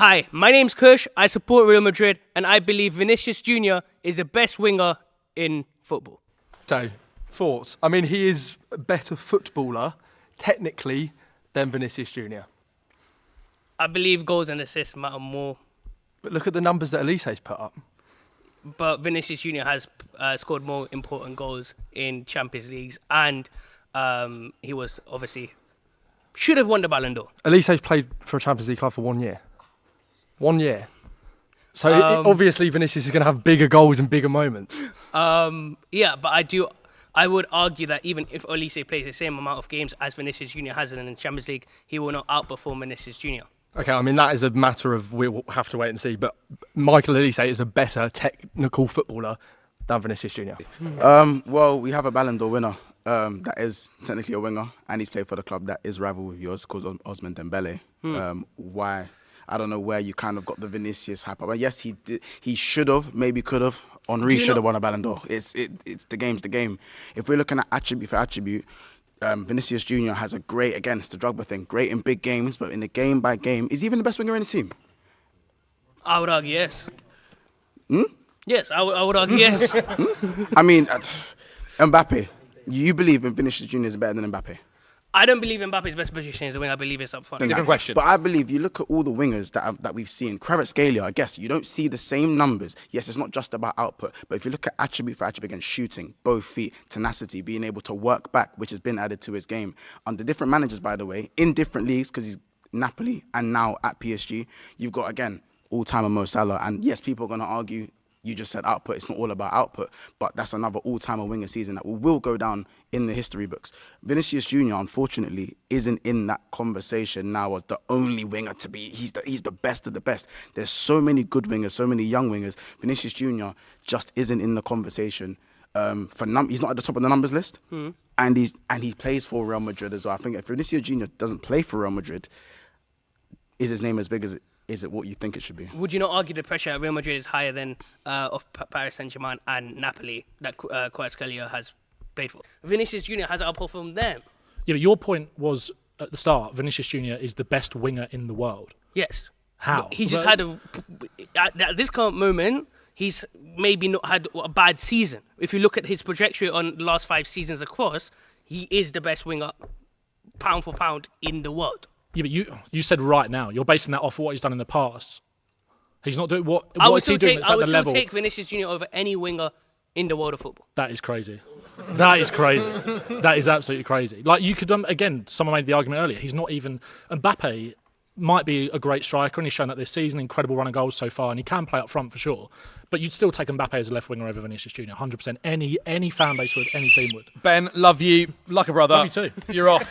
Hi, my name's Kush. I support Real Madrid, and I believe Vinicius Jr. is the best winger in football. So, thoughts? I mean, he is a better footballer, technically, than Vinicius Jr. I believe goals and assists matter more, But look at the numbers that Elise's put up. but Vinicius Jr. has scored more important goals in Champions Leagues, and he was obviously should have won the Ballon d'Or. Elise's played for a Champions League club for 1 year. 1 year. So obviously Vinicius is going to have bigger goals and bigger moments. Yeah, but I would argue that even if Elise plays the same amount of games as Vinicius Jr. has in the Champions League, he will not outperform Vinicius Jr. Okay, I mean, that is a matter of we'll have to wait and see. But Michael Elise is a better technical footballer than Vinicius Jr. Well, we have a Ballon d'Or winner that is technically a winger, and he's played for the club that is rival with yours, called Osman Dembele. Why? I don't know where you kind of got the Vinicius hype. But yes, he did. He should have, maybe could have. Henry should have won a Ballon d'Or. It's the game's the game. If we're looking at attribute for attribute, Vinicius Jr. has a great, again, it's the Drogba thing, great in big games, but in the game by game, is he even the best winger in the team? I would argue yes. Yes, I would argue yes. I mean, Mbappe, you believe in Vinicius Jr. is better than Mbappe? I don't believe Mbappe's best position is the wing. I believe it's up front. Different question. But I believe you look at all the wingers that we've seen. Kvaratskhelia, I guess you don't see the same numbers. Yes, it's not just about output, but if you look at attribute for attribute, again, shooting, both feet, tenacity, being able to work back, which has been added to his game under different managers, by the way, in different leagues, because he's Napoli and now at PSG. You've got, again, all-timer Mo Salah, and yes, people are going to argue. You just said output. It's not all about output, but that's another all-timer winger season that will go down in the history books. Vinicius Jr. unfortunately isn't in that conversation now as the only winger to be. He's the best of the best. There's so many good wingers, so many young wingers. Vinicius Jr. just isn't in the conversation. He's not at the top of the numbers list, and he plays for Real Madrid as well. I think if Vinicius Jr. doesn't play for Real Madrid, is his name as big as it? Is it what you think it should be? Would you not argue the pressure at Real Madrid is higher than of Paris Saint-Germain and Napoli that Kvaratskhelia has played for? Vinicius Jr. has outperformed them. Yeah, but your point was at the start, Vinicius Jr. is the best winger in the world. Yes. How? He just had at this current moment, he's maybe not had a bad season. If you look at his trajectory on the last 5 seasons across, he is the best winger, pound for pound, in the world. Yeah, but you said right now, you're basing that off of what he's done in the past. He's not doing what is he doing that's at the level? I would still take Vinicius Jr. over any winger in the world of football. That is crazy. That is crazy. That is absolutely crazy. Like you could, again, someone made the argument earlier, he's not even, Mbappe might be a great striker and he's shown that this season, incredible run of goals so far, and he can play up front for sure. But you'd still take Mbappe as a left winger over Vinicius Jr. 100%. Any fan base would, any team would. Ben, love you. Like a brother. Love you too. You're off.